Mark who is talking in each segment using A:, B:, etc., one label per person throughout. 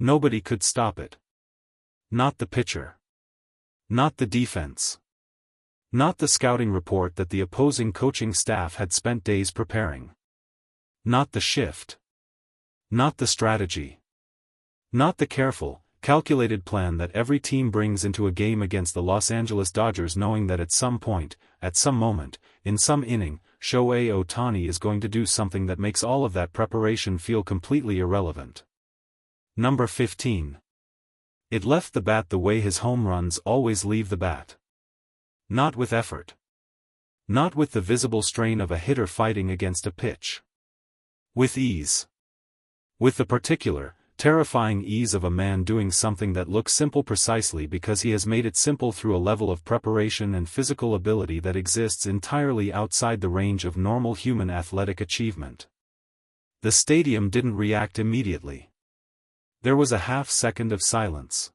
A: Nobody could stop it. Not the pitcher. Not the defense. Not the scouting report that the opposing coaching staff had spent days preparing. Not the shift. Not the strategy. Not the careful, calculated plan that every team brings into a game against the Los Angeles Dodgers, knowing that at some point, at some moment, in some inning, Shohei Ohtani is going to do something that makes all of that preparation feel completely irrelevant. Number 15. It left the bat the way his home runs always leave the bat. Not with effort. Not with the visible strain of a hitter fighting against a pitch. With ease. With the particular, terrifying ease of a man doing something that looks simple precisely because he has made it simple through a level of preparation and physical ability that exists entirely outside the range of normal human athletic achievement. The stadium didn't react immediately. There was a half-second of silence.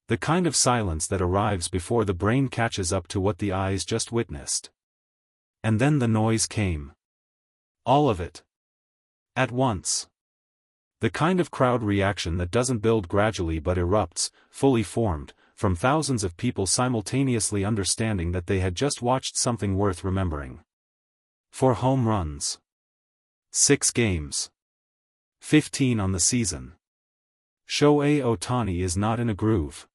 A: The kind of silence that arrives before the brain catches up to what the eyes just witnessed. And then the noise came. All of it. At once. The kind of crowd reaction that doesn't build gradually but erupts, fully formed, from thousands of people simultaneously understanding that they had just watched something worth remembering. 4 home runs. 6 games. 15 on the season. Shohei Ohtani is not in a groove.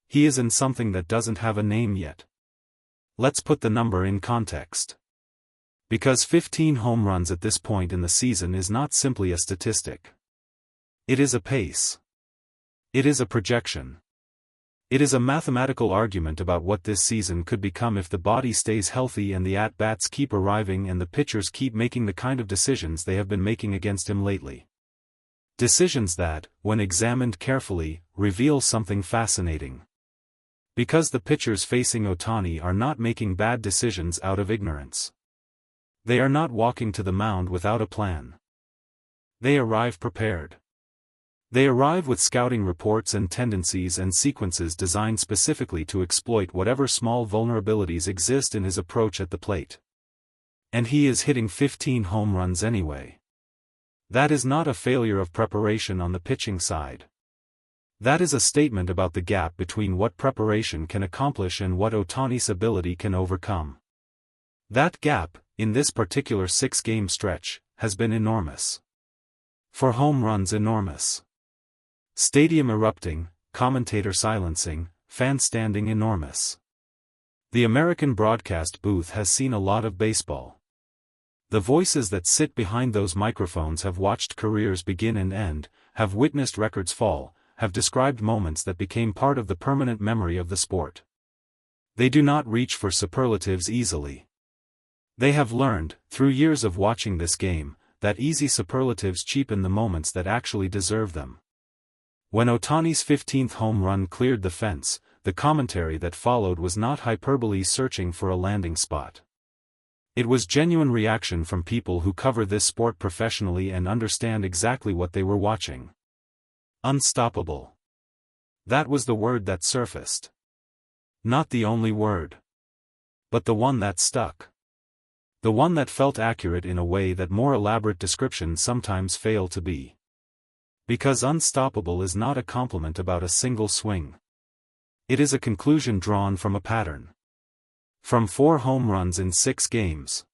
A: He is in something that doesn't have a name yet. Let's put the number in context. Because 15 home runs at this point in the season is not simply a statistic. It is a pace. It is a projection. It is a mathematical argument about what this season could become if the body stays healthy and the at-bats keep arriving and the pitchers keep making the kind of decisions they have been making against him lately. Decisions that, when examined carefully, reveal something fascinating. Because the pitchers facing Ohtani are not making bad decisions out of ignorance. They are not walking to the mound without a plan. They arrive prepared. They arrive with scouting reports and tendencies and sequences designed specifically to exploit whatever small vulnerabilities exist in his approach at the plate. And he is hitting 15 home runs anyway. That is not a failure of preparation on the pitching side. That is a statement about the gap between what preparation can accomplish and what Ohtani's ability can overcome. That gap, in this particular 6-game stretch, has been enormous. 4 home runs enormous. Stadium erupting, commentator silencing, fan standing enormous. The American broadcast booth has seen a lot of baseball. The voices that sit behind those microphones have watched careers begin and end, have witnessed records fall, have described moments that became part of the permanent memory of the sport. They do not reach for superlatives easily. They have learned, through years of watching this game, that easy superlatives cheapen the moments that actually deserve them. When Ohtani's 15th home run cleared the fence, the commentary that followed was not hyperbole searching for a landing spot. It was genuine reaction from people who cover this sport professionally and understand exactly what they were watching. Unstoppable. That was the word that surfaced. Not the only word. But the one that stuck. The one that felt accurate in a way that more elaborate descriptions sometimes fail to be. Because unstoppable is not a compliment about a single swing. It is a conclusion drawn from a pattern. From 4 home runs in 6 games.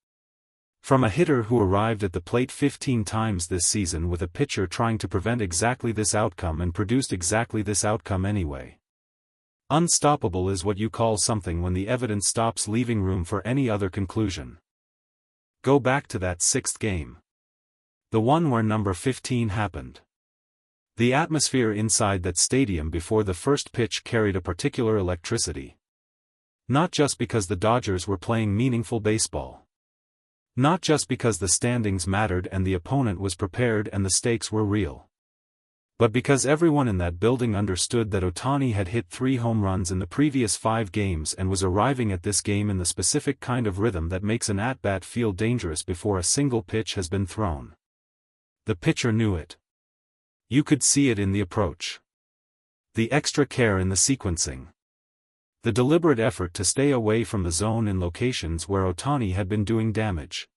A: From a hitter who arrived at the plate 15 times this season with a pitcher trying to prevent exactly this outcome and produced exactly this outcome anyway. Unstoppable is what you call something when the evidence stops leaving room for any other conclusion. Go back to that 6th game. The one where number 15 happened. The atmosphere inside that stadium before the first pitch carried a particular electricity. Not just because the Dodgers were playing meaningful baseball. Not just because the standings mattered and the opponent was prepared and the stakes were real. But because everyone in that building understood that Ohtani had hit 3 home runs in the previous 5 games and was arriving at this game in the specific kind of rhythm that makes an at-bat feel dangerous before a single pitch has been thrown. The pitcher knew it. You could see it in the approach. The extra care in the sequencing. The deliberate effort to stay away from the zone in locations where Ohtani had been doing damage.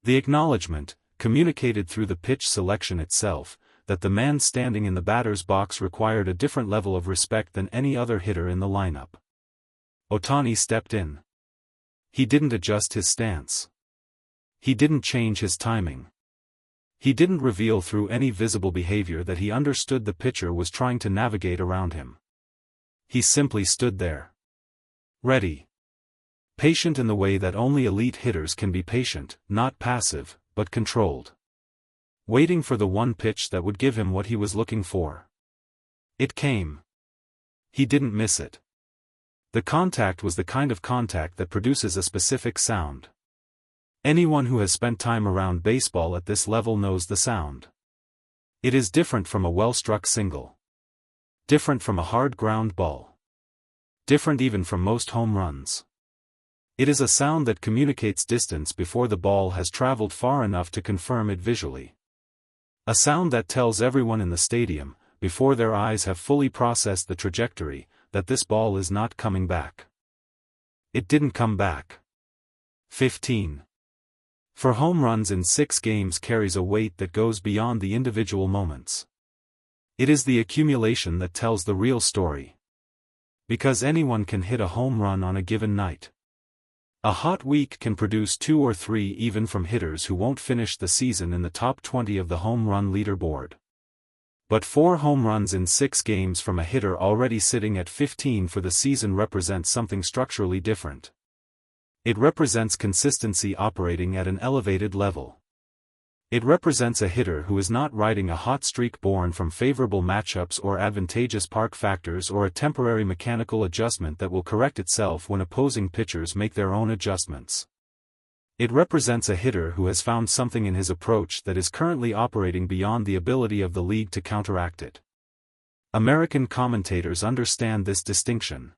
A: The acknowledgement, communicated through the pitch selection itself, that the man standing in the batter's box required a different level of respect than any other hitter in the lineup. Ohtani stepped in. He didn't adjust his stance. He didn't change his timing. He didn't reveal through any visible behavior that he understood the pitcher was trying to navigate around him. He simply stood there. Ready. Patient in the way that only elite hitters can be patient, not passive, but controlled. Waiting for the one pitch that would give him what he was looking for. It came. He didn't miss it. The contact was the kind of contact that produces a specific sound. Anyone who has spent time around baseball at this level knows the sound. It is different from a well-struck single. Different from a hard ground ball. Different even from most home runs. It is a sound that communicates distance before the ball has traveled far enough to confirm it visually. A sound that tells everyone in the stadium, before their eyes have fully processed the trajectory, that this ball is not coming back. It didn't come back. 15. For home runs in 6 games carries a weight that goes beyond the individual moments. It is the accumulation that tells the real story. Because anyone can hit a home run on a given night. A hot week can produce 2 or 3 even from hitters who won't finish the season in the top 20 of the home run leaderboard. But 4 home runs in 6 games from a hitter already sitting at 15 for the season represents something structurally different. It represents consistency operating at an elevated level. It represents a hitter who is not riding a hot streak born from favorable matchups or advantageous park factors or a temporary mechanical adjustment that will correct itself when opposing pitchers make their own adjustments. It represents a hitter who has found something in his approach that is currently operating beyond the ability of the league to counteract it. American commentators understand this distinction.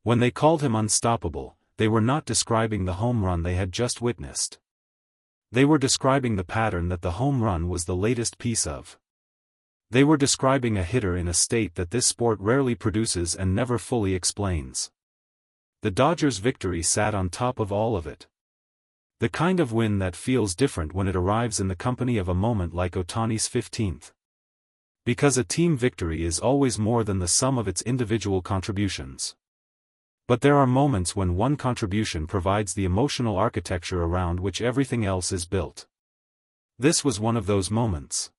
A: When they called him unstoppable, they were not describing the home run they had just witnessed. They were describing the pattern that the home run was the latest piece of. They were describing a hitter in a state that this sport rarely produces and never fully explains. The Dodgers' victory sat on top of all of it. The kind of win that feels different when it arrives in the company of a moment like Ohtani's 15th. Because a team victory is always more than the sum of its individual contributions. But there are moments when one contribution provides the emotional architecture around which everything else is built. This was one of those moments.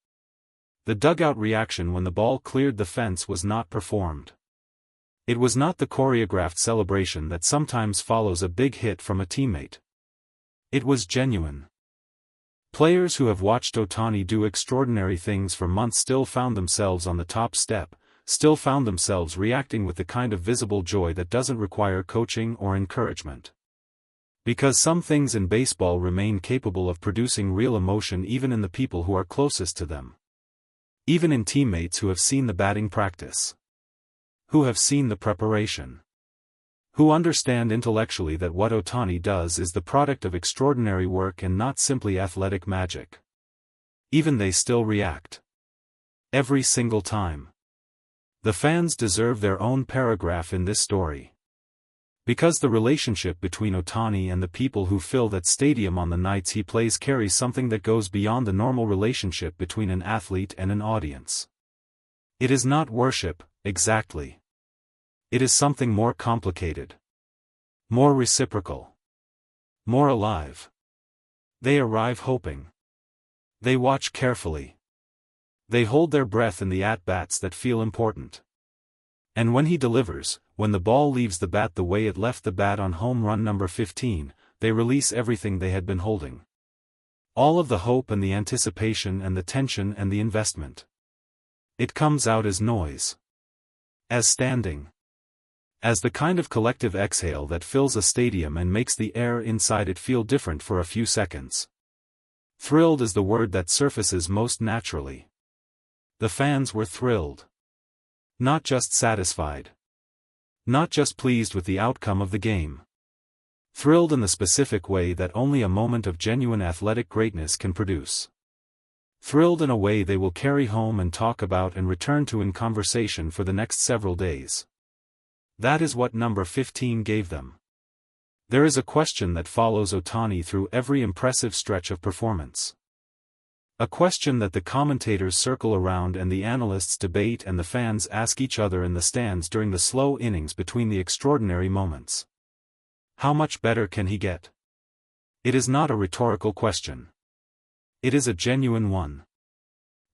A: The dugout reaction when the ball cleared the fence was not performed. It was not the choreographed celebration that sometimes follows a big hit from a teammate. It was genuine. Players who have watched Ohtani do extraordinary things for months still found themselves on the top step, still found themselves reacting with the kind of visible joy that doesn't require coaching or encouragement. Because some things in baseball remain capable of producing real emotion even in the people who are closest to them. Even in teammates who have seen the batting practice. Who have seen the preparation. Who understand intellectually that what Ohtani does is the product of extraordinary work and not simply athletic magic. Even they still react. Every single time. The fans deserve their own paragraph in this story. Because the relationship between Ohtani and the people who fill that stadium on the nights he plays carries something that goes beyond the normal relationship between an athlete and an audience. It is not worship, exactly. It is something more complicated. More reciprocal. More alive. They arrive hoping. They watch carefully. They hold their breath in the at-bats that feel important. And when he delivers, when the ball leaves the bat the way it left the bat on home run number 15, they release everything they had been holding. All of the hope and the anticipation and the tension and the investment. It comes out as noise. As standing. As the kind of collective exhale that fills a stadium and makes the air inside it feel different for a few seconds. Thrilled is the word that surfaces most naturally. The fans were thrilled. Not just satisfied. Not just pleased with the outcome of the game. Thrilled in the specific way that only a moment of genuine athletic greatness can produce. Thrilled in a way they will carry home and talk about and return to in conversation for the next several days. That is what number 15 gave them. There is a question that follows Ohtani through every impressive stretch of performance. A question that the commentators circle around and the analysts debate and the fans ask each other in the stands during the slow innings between the extraordinary moments. How much better can he get? It is not a rhetorical question. It is a genuine one.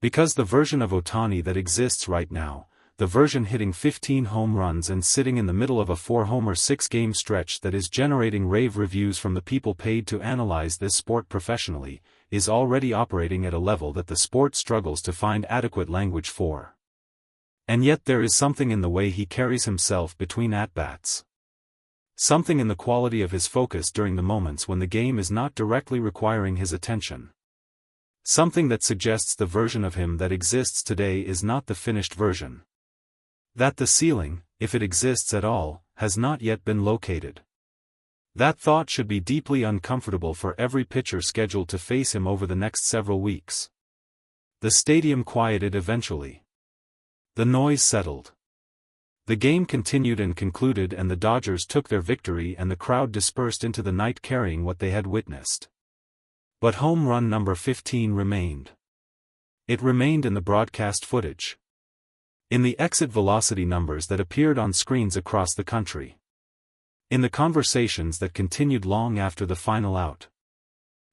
A: Because the version of Ohtani that exists right now, the version hitting 15 home runs and sitting in the middle of a 4-homer 6-game stretch that is generating rave reviews from the people paid to analyze this sport professionally, is already operating at a level that the sport struggles to find adequate language for. And yet there is something in the way he carries himself between at-bats. Something in the quality of his focus during the moments when the game is not directly requiring his attention. Something that suggests the version of him that exists today is not the finished version. That the ceiling, if it exists at all, has not yet been located. That thought should be deeply uncomfortable for every pitcher scheduled to face him over the next several weeks. The stadium quieted eventually. The noise settled. The game continued and concluded, and the Dodgers took their victory, and the crowd dispersed into the night carrying what they had witnessed. But home run number 15 remained. It remained in the broadcast footage. In the exit velocity numbers that appeared on screens across the country. In the conversations that continued long after the final out.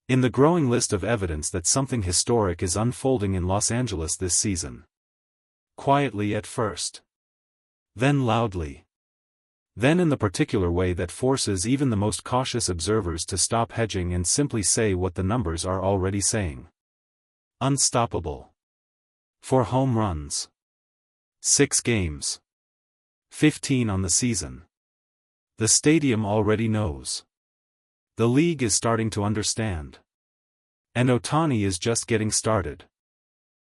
A: In the growing list of evidence that something historic is unfolding in Los Angeles this season. Quietly at first. Then loudly. Then in the particular way that forces even the most cautious observers to stop hedging and simply say what the numbers are already saying. Unstoppable. 4 home runs. 6 games. 15 on the season. The stadium already knows. The league is starting to understand. And Ohtani is just getting started.